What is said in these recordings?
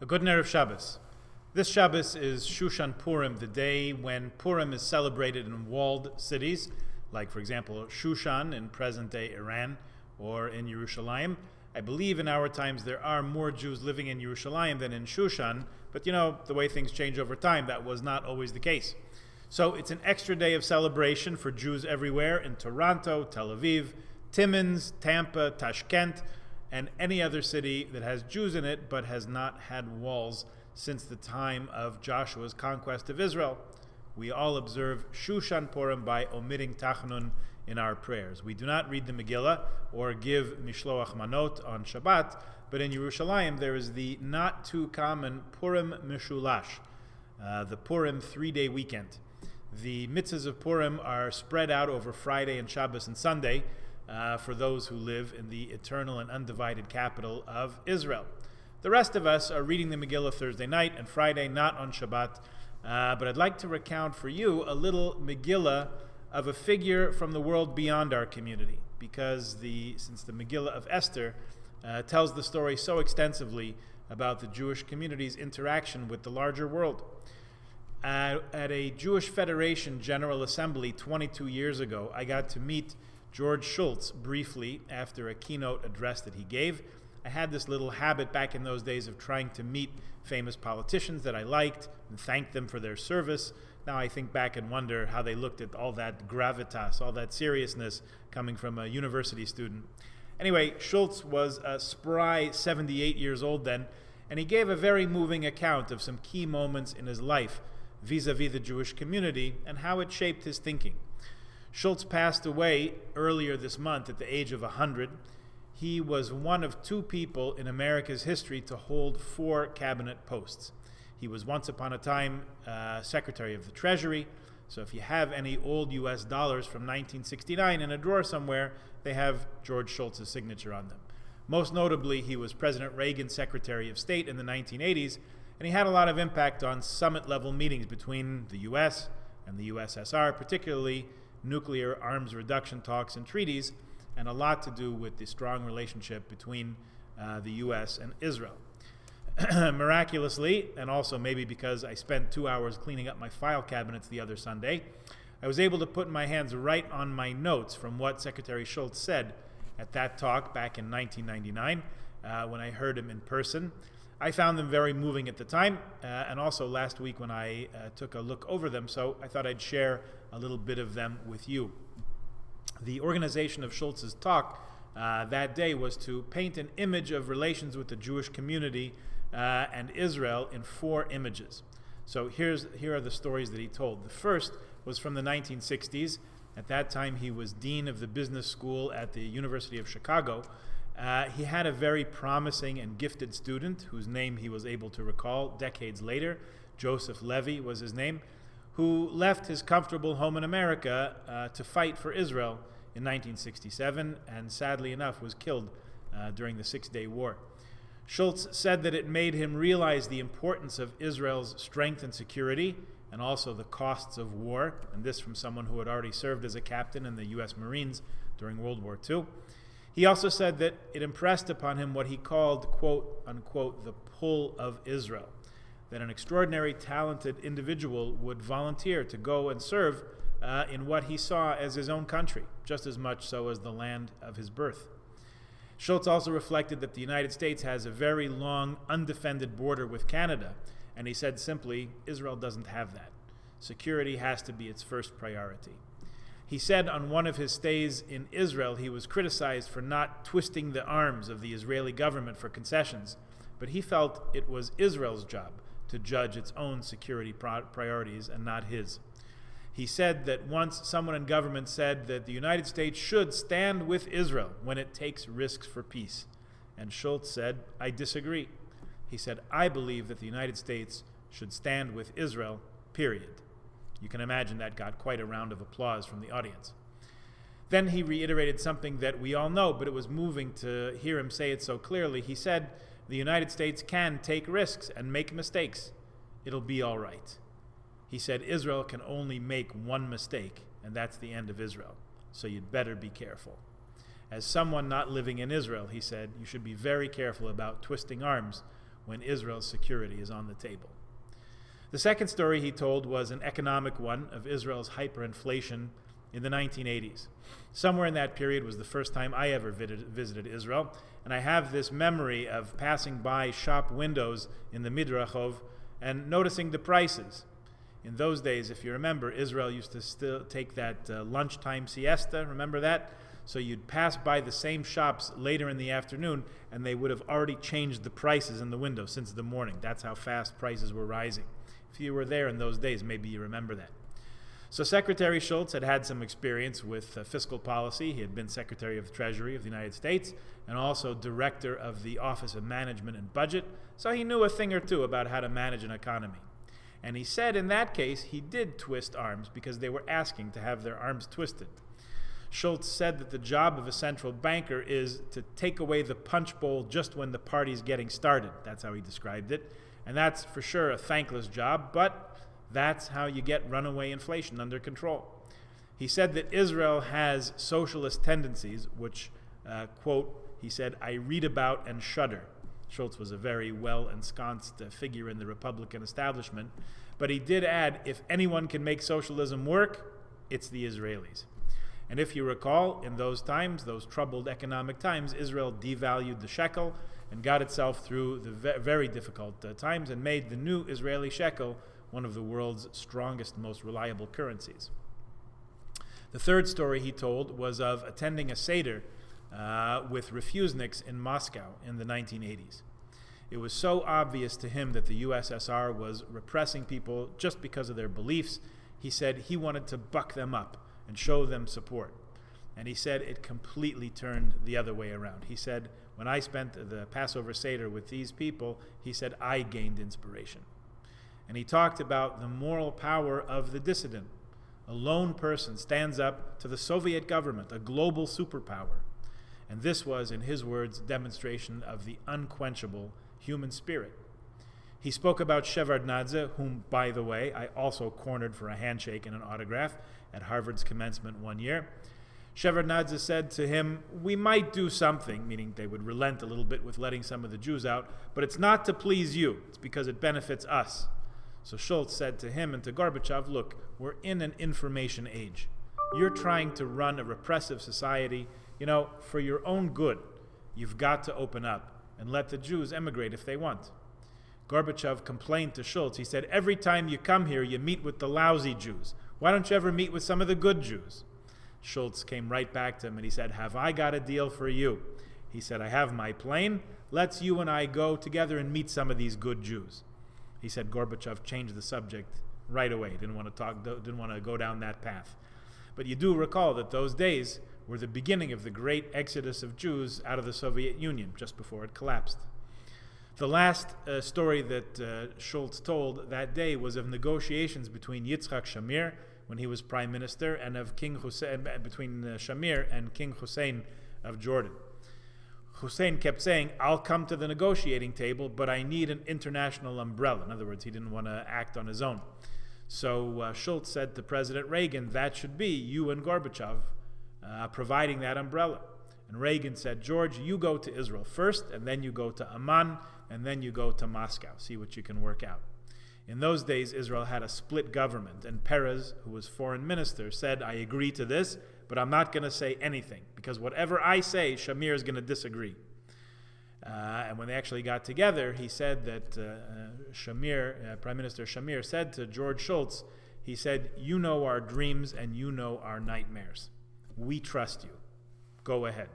A good Erev Shabbos. This Shabbos is Shushan Purim, the day when Purim is celebrated in walled cities, like, for example, Shushan in present-day Iran or in Yerushalayim. I believe in our times there are more Jews living in Yerushalayim than in Shushan, but the way things change over time, that was not always the case. So it's an extra day of celebration for Jews everywhere in Toronto, Tel Aviv, Timmins, Tampa, Tashkent, and any other city that has Jews in it but has not had walls since the time of Joshua's conquest of Israel. We all observe Shushan Purim by omitting Tachanun in our prayers. We do not read the Megillah or give Mishloach Manot on Shabbat, but in Yerushalayim there is the not too common Purim Mishulash, the Purim 3-day weekend. The mitzvahs of Purim are spread out over Friday and Shabbos and Sunday, for those who live in the eternal and undivided capital of Israel. The rest of us are reading the Megillah Thursday night and Friday, not on Shabbat, but I'd like to recount for you a little Megillah of a figure from the world beyond our community, because since the Megillah of Esther tells the story so extensively about the Jewish community's interaction with the larger world. At a Jewish Federation General Assembly 22 years ago, I got to meet George Shultz briefly after a keynote address that he gave. I had this little habit back in those days of trying to meet famous politicians that I liked and thank them for their service. Now I think back and wonder how they looked at all that gravitas, all that seriousness coming from a university student. Anyway, Schultz was a spry 78 years old then, and he gave a very moving account of some key moments in his life vis-a-vis the Jewish community and how it shaped his thinking. Schultz passed away earlier this month at the age of 100. He was one of 2 people in America's history to hold 4 cabinet posts. He was once upon a time Secretary of the Treasury, so if you have any old US dollars from 1969 in a drawer somewhere, they have George Shultz's signature on them. Most notably, he was President Reagan's Secretary of State in the 1980s, and he had a lot of impact on summit-level meetings between the US and the USSR, particularly nuclear arms reduction talks and treaties, and a lot to do with the strong relationship between the U.S. and Israel. Miraculously, and also maybe because I spent 2 hours cleaning up my file cabinets the other Sunday, I was able to put my hands right on my notes from what Secretary Shultz said at that talk back in 1999 when I heard him in person. I found them very moving at the time, and also last week when I took a look over them, so I thought I'd share a little bit of them with you. The organization of Schultz's talk that day was to paint an image of relations with the Jewish community and Israel in 4 images. So here are the stories that he told. The first was from the 1960s. At that time, he was dean of the business school at the University of Chicago. He had a very promising and gifted student whose name he was able to recall decades later. Joseph Levy was his name, who left his comfortable home in America to fight for Israel in 1967 and sadly enough was killed during the 6-Day War. Schultz said that it made him realize the importance of Israel's strength and security and also the costs of war, and this from someone who had already served as a captain in the U.S. Marines during World War II. He also said that it impressed upon him what he called, quote, unquote, the pull of Israel, that an extraordinary talented individual would volunteer to go and serve in what he saw as his own country, just as much so as the land of his birth. Schultz also reflected that the United States has a very long, undefended border with Canada, and he said simply, Israel doesn't have that. Security has to be its first priority. He said on one of his stays in Israel, he was criticized for not twisting the arms of the Israeli government for concessions, but he felt it was Israel's job to judge its own security priorities and not his. He said that once someone in government said that the United States should stand with Israel when it takes risks for peace. And Schultz said, I disagree. He said, I believe that the United States should stand with Israel, period. You can imagine that got quite a round of applause from the audience. Then he reiterated something that we all know, but it was moving to hear him say it so clearly. He said, the United States can take risks and make mistakes. It'll be all right. He said, Israel can only make one mistake, and that's the end of Israel. So you'd better be careful. As someone not living in Israel, he said, you should be very careful about twisting arms when Israel's security is on the table. The second story he told was an economic one of Israel's hyperinflation in the 1980s. Somewhere in that period was the first time I ever visited Israel, and I have this memory of passing by shop windows in the Midrachov and noticing the prices. In those days, if you remember, Israel used to still take that lunchtime siesta, remember that? So you'd pass by the same shops later in the afternoon, and they would have already changed the prices in the window since the morning. That's how fast prices were rising. If you were there in those days, maybe you remember that. So Secretary Schultz had had some experience with fiscal policy. He had been Secretary of the Treasury of the United States and also Director of the Office of Management and Budget, so he knew a thing or two about how to manage an economy. And he said in that case he did twist arms because they were asking to have their arms twisted. Schultz said that the job of a central banker is to take away the punch bowl just when the party's getting started. That's how he described it. And that's for sure a thankless job, but that's how you get runaway inflation under control. He said that Israel has socialist tendencies, which, quote, he said, I read about and shudder. Schultz was a very well-ensconced figure in the Republican establishment, but he did add, if anyone can make socialism work, it's the Israelis. And if you recall, in those times, those troubled economic times, Israel devalued the shekel and got itself through the very difficult times and made the new Israeli shekel one of the world's strongest, most reliable currencies. The third story he told was of attending a Seder with refuseniks in Moscow in the 1980s. It was so obvious to him that the USSR was repressing people just because of their beliefs, he said he wanted to buck them up and show them support. And he said it completely turned the other way around. He said, when I spent the Passover Seder with these people, he said, I gained inspiration. And he talked about the moral power of the dissident. A lone person stands up to the Soviet government, a global superpower. And this was, in his words, demonstration of the unquenchable human spirit. He spoke about Shevardnadze, whom, by the way, I also cornered for a handshake and an autograph at Harvard's commencement one year. Shevardnadze said to him, we might do something, meaning they would relent a little bit with letting some of the Jews out, but it's not to please you, it's because it benefits us. So Schultz said to him and to Gorbachev, look, we're in an information age. You're trying to run a repressive society. For your own good, you've got to open up and let the Jews emigrate if they want. Gorbachev complained to Schultz. He said, every time you come here, you meet with the lousy Jews. Why don't you ever meet with some of the good Jews? Schultz came right back to him and he said, have I got a deal for you? He said, I have my plane. Let's you and I go together and meet some of these good Jews. He said Gorbachev changed the subject right away. Didn't want to go down that path. But you do recall that those days were the beginning of the great exodus of Jews out of the Soviet Union, just before it collapsed. The last story that Schultz told that day was of negotiations between Yitzhak Shamir, when he was prime minister, and of King Hussein, between Shamir and King Hussein of Jordan. Hussein kept saying, I'll come to the negotiating table, but I need an international umbrella. In other words, he didn't want to act on his own. So Schultz said to President Reagan, that should be you and Gorbachev providing that umbrella. And Reagan said, George, you go to Israel first, and then you go to Amman, and then you go to Moscow. See what you can work out. In those days, Israel had a split government, and Peres, who was foreign minister, said, I agree to this, but I'm not going to say anything, because whatever I say, Shamir is going to disagree. And when they actually got together, he said that Prime Minister Shamir said to George Shultz, he said, you know our dreams and you know our nightmares. We trust you. Go ahead.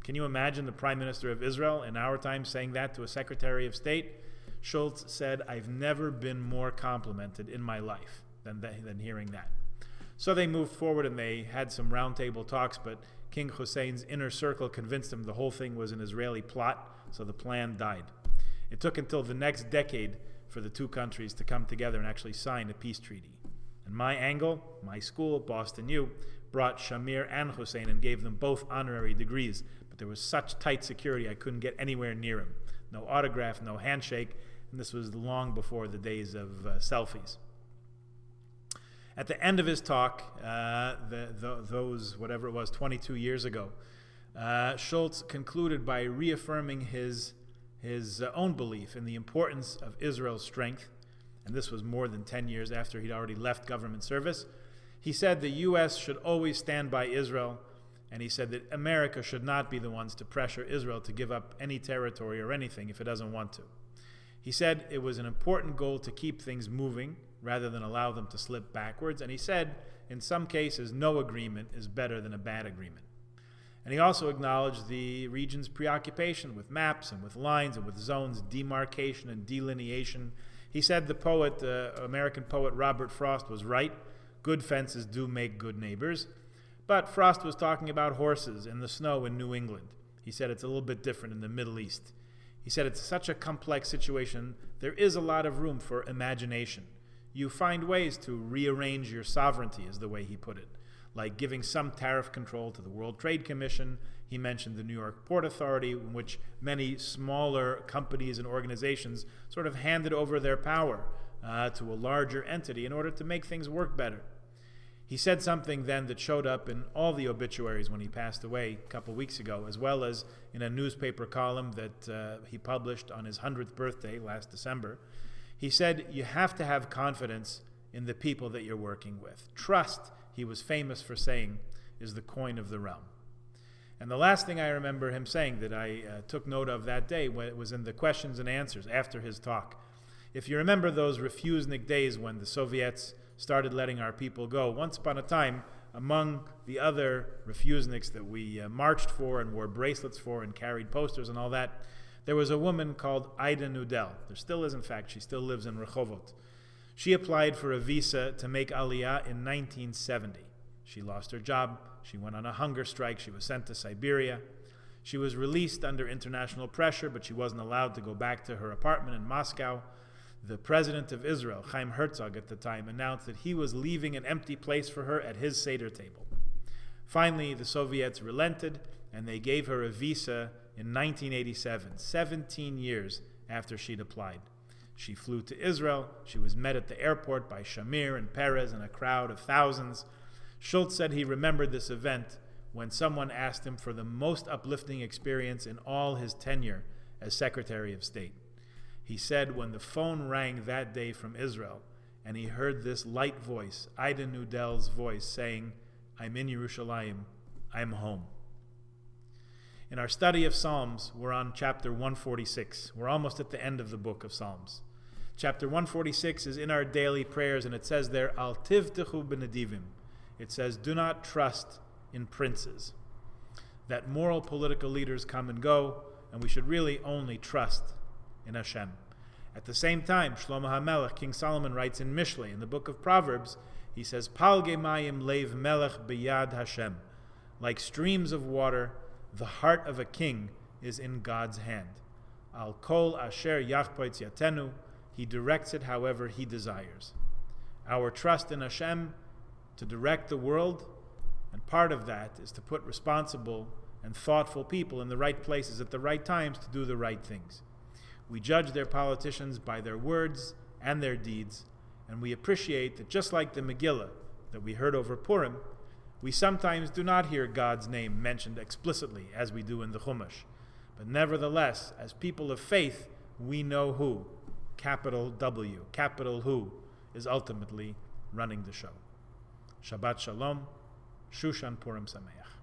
Can you imagine the Prime Minister of Israel in our time saying that to a Secretary of State? Schultz said, I've never been more complimented in my life than hearing that. So they moved forward and they had some roundtable talks, but King Hussein's inner circle convinced him the whole thing was an Israeli plot, so the plan died. It took until the next decade for the two countries to come together and actually sign a peace treaty. And my angle, my school, Boston U, brought Shamir and Hussein and gave them both honorary degrees, but there was such tight security I couldn't get anywhere near him. No autograph, no handshake, and this was long before the days of selfies. At the end of his talk, those, whatever it was, 22 years ago, Schultz concluded by reaffirming his his own belief in the importance of Israel's strength, and this was more than 10 years after he'd already left government service. He said the U.S. should always stand by Israel, and he said that America should not be the ones to pressure Israel to give up any territory or anything if it doesn't want to. He said it was an important goal to keep things moving rather than allow them to slip backwards, and he said, in some cases, no agreement is better than a bad agreement. And he also acknowledged the region's preoccupation with maps and with lines and with zones, demarcation and delineation. He said the poet, American poet Robert Frost was right. Good fences do make good neighbors. But Frost was talking about horses in the snow in New England. He said it's a little bit different in the Middle East. He said it's such a complex situation, there is a lot of room for imagination. You find ways to rearrange your sovereignty, is the way he put it, like giving some tariff control to the World Trade Commission. He mentioned the New York Port Authority, in which many smaller companies and organizations sort of handed over their power to a larger entity in order to make things work better. He said something then that showed up in all the obituaries when he passed away a couple weeks ago, as well as in a newspaper column that he published on his 100th birthday last December. He said, you have to have confidence in the people that you're working with. Trust, he was famous for saying, is the coin of the realm. And the last thing I remember him saying that I took note of that day was in the questions and answers after his talk. If you remember those refusnik days when the Soviets started letting our people go, once upon a time, among the other refusniks that we marched for and wore bracelets for and carried posters and all that, there was a woman called Ida Nudel. There still is, in fact. She still lives in Rehovot. She applied for a visa to make Aliyah in 1970. She lost her job. She went on a hunger strike. She was sent to Siberia. She was released under international pressure, but she wasn't allowed to go back to her apartment in Moscow. The president of Israel, Chaim Herzog at the time, announced that he was leaving an empty place for her at his Seder table. Finally, the Soviets relented, and they gave her a visa in 1987, 17 years after she'd applied. She flew to Israel. She was met at the airport by Shamir and Perez and a crowd of thousands. Schultz said he remembered this event when someone asked him for the most uplifting experience in all his tenure as Secretary of State. He said when the phone rang that day from Israel and he heard this light voice, Ida Nudel's voice, saying, I'm in Yerushalayim, I'm home. In our study of Psalms, we're on chapter 146. We're almost at the end of the book of Psalms. Chapter 146 is in our daily prayers, and it says there, Al tivtechu b'nedivim. It says, do not trust in princes. That moral political leaders come and go, and we should really only trust in Hashem. At the same time, Shlomo HaMelech, King Solomon, writes in Mishlei, in the book of Proverbs, he says, Palge mayim leiv melech b'yad Hashem. Like streams of water, the heart of a king is in God's hand. Al kol asher yachpoitz yatenu. He directs it however he desires. Our trust in Hashem to direct the world, and part of that is to put responsible and thoughtful people in the right places at the right times to do the right things. We judge their politicians by their words and their deeds, and we appreciate that just like the Megillah that we heard over Purim, we sometimes do not hear God's name mentioned explicitly as we do in the Chumash. But nevertheless, as people of faith, we know who, capital W, capital who, is ultimately running the show. Shabbat Shalom, Shushan Purim Sameach.